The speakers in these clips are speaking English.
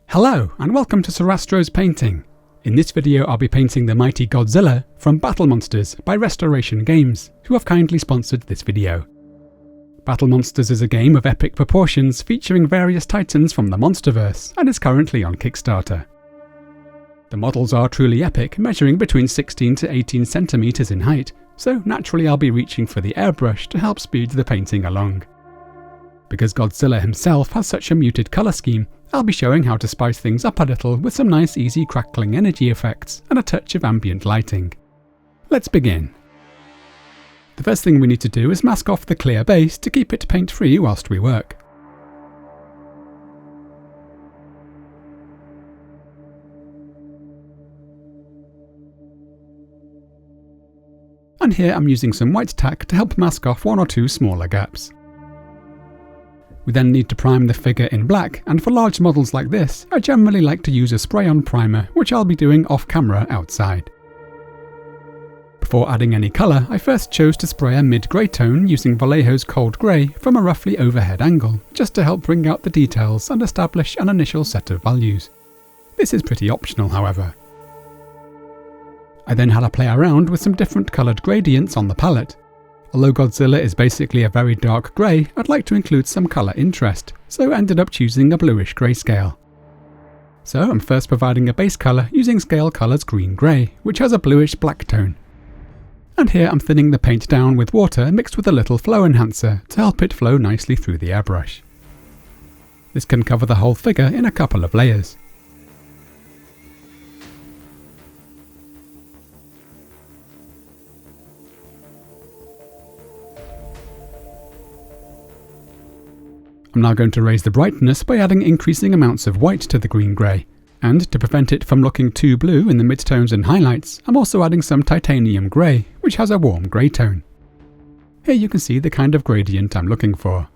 Hello and welcome to Sarastro's Painting. In this video I'll be painting the mighty Godzilla from Battle Monsters by Restoration Games, who have kindly sponsored this video. Battle Monsters is a game of epic proportions featuring various titans from the Monsterverse and is currently on Kickstarter. The models are truly epic, measuring between 16 to 18 centimeters in height, so naturally I'll be reaching for the airbrush to help speed the painting along. Because Godzilla himself has such a muted colour scheme, I'll be showing how to spice things up a little with some nice easy crackling energy effects and a touch of ambient lighting. Let's begin. The first thing we need to do is mask off the clear base to keep it paint free whilst we work. And here I'm using some white tack to help mask off one or two smaller gaps. We then need to prime the figure in black, and for large models like this, I generally like to use a spray-on primer, which I'll be doing off camera outside. Before adding any colour, I first chose to spray a mid-grey tone using Vallejo's Cold Grey from a roughly overhead angle, just to help bring out the details and establish an initial set of values. This is pretty optional, however. I then had a play around with some different coloured gradients on the palette. Although Godzilla is basically a very dark grey, I'd like to include some colour interest, so ended up choosing a bluish grayscale. So I'm first providing a base colour using Scalecolor's Green Grey, which has a bluish black tone. And here I'm thinning the paint down with water mixed with a little flow enhancer to help it flow nicely through the airbrush. This can cover the whole figure in a couple of layers. I'm now going to raise the brightness by adding increasing amounts of white to the green grey, and to prevent it from looking too blue in the midtones and highlights, I'm also adding some titanium grey, which has a warm grey tone. Here you can see the kind of gradient I'm looking for.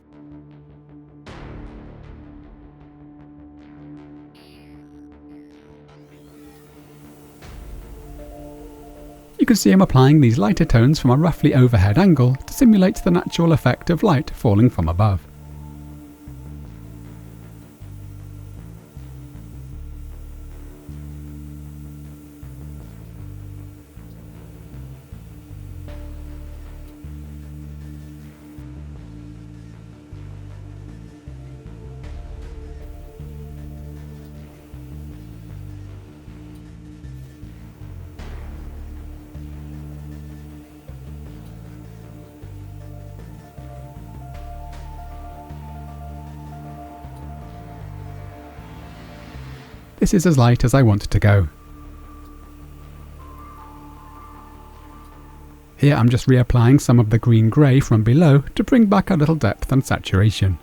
You can see I'm applying these lighter tones from a roughly overhead angle to simulate the natural effect of light falling from above. This is as light as I want it to go. Here I'm just reapplying some of the green grey from below to bring back a little depth and saturation.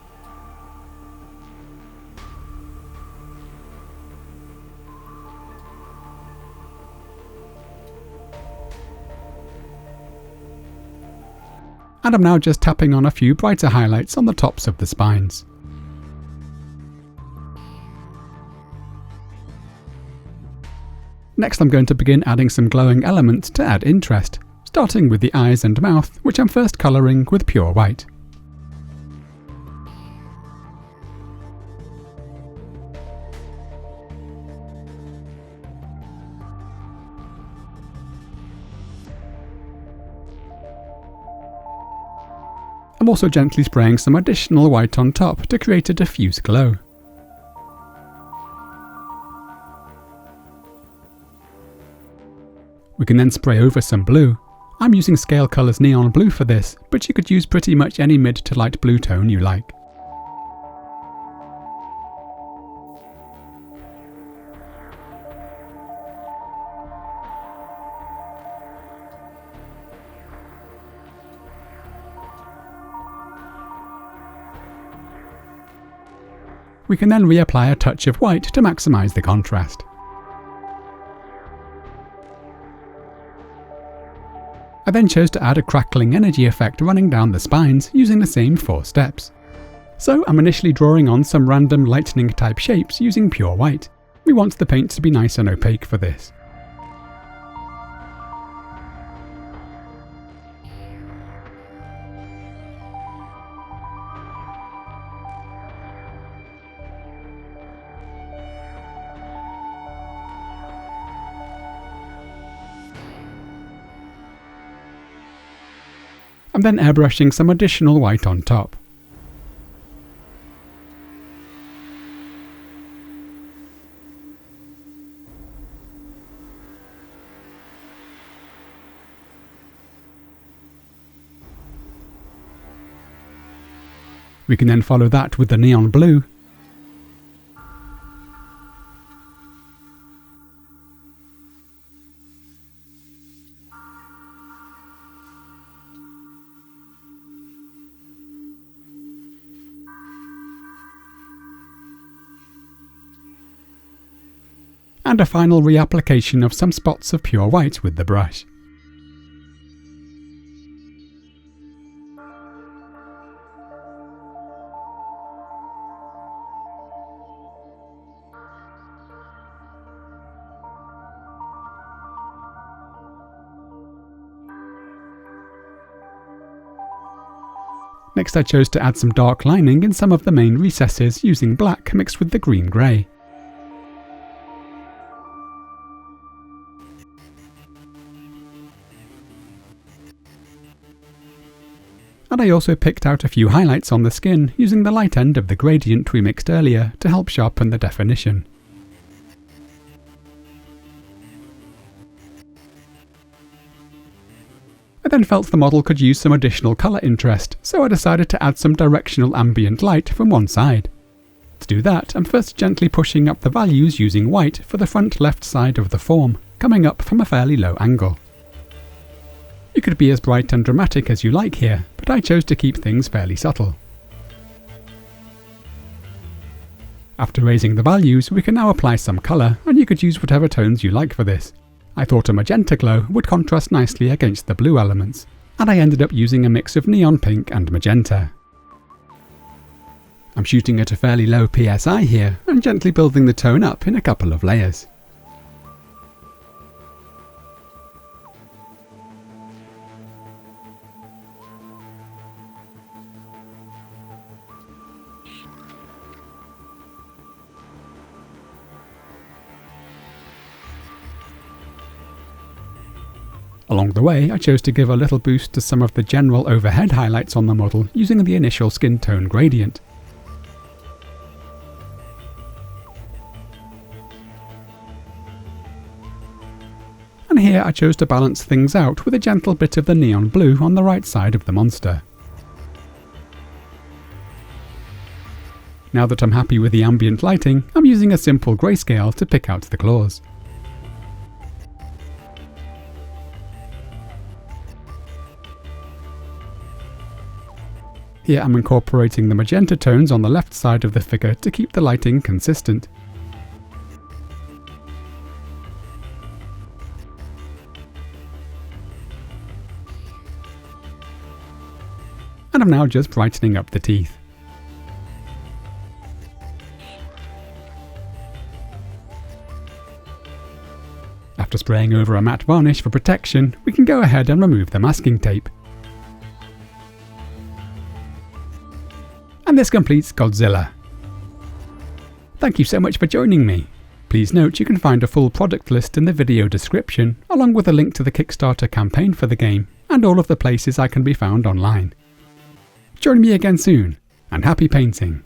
And I'm now just tapping on a few brighter highlights on the tops of the spines. Next I'm going to begin adding some glowing elements to add interest, starting with the eyes and mouth, which I'm first colouring with pure white. I'm also gently spraying some additional white on top to create a diffuse glow. We can then spray over some blue. I'm using Scalecolor's Neon Blue for this, but you could use pretty much any mid to light blue tone you like. We can then reapply a touch of white to maximise the contrast. I then chose to add a crackling energy effect running down the spines using the same 4 steps. So I'm initially drawing on some random lightning type shapes using pure white. We want the paint to be nice and opaque for this. and then airbrushing some additional white on top. We can then follow that with the neon blue, and a final reapplication of some spots of pure white with the brush. Next I chose to add some dark lining in some of the main recesses using black mixed with the green-grey. And I also picked out a few highlights on the skin using the light end of the gradient we mixed earlier to help sharpen the definition. I then felt the model could use some additional colour interest, so I decided to add some directional ambient light from one side. To do that, I'm first gently pushing up the values using white for the front left side of the form, coming up from a fairly low angle. You could be as bright and dramatic as you like here, but I chose to keep things fairly subtle. After raising the values, we can now apply some colour, and you could use whatever tones you like for this. I thought a magenta glow would contrast nicely against the blue elements, and I ended up using a mix of neon pink and magenta. I'm shooting at a fairly low PSI here, and gently building the tone up in a couple of layers. Along the way, I chose to give a little boost to some of the general overhead highlights on the model using the initial skin tone gradient. And here I chose to balance things out with a gentle bit of the neon blue on the right side of the monster. Now that I'm happy with the ambient lighting, I'm using a simple grayscale to pick out the claws. Here I'm incorporating the magenta tones on the left side of the figure to keep the lighting consistent. And I'm now just brightening up the teeth. After spraying over a matte varnish for protection, we can go ahead and remove the masking tape. And this completes Godzilla. Thank you so much for joining me. Please note you can find a full product list in the video description, along with a link to the Kickstarter campaign for the game, and all of the places I can be found online. Join me again soon, and happy painting!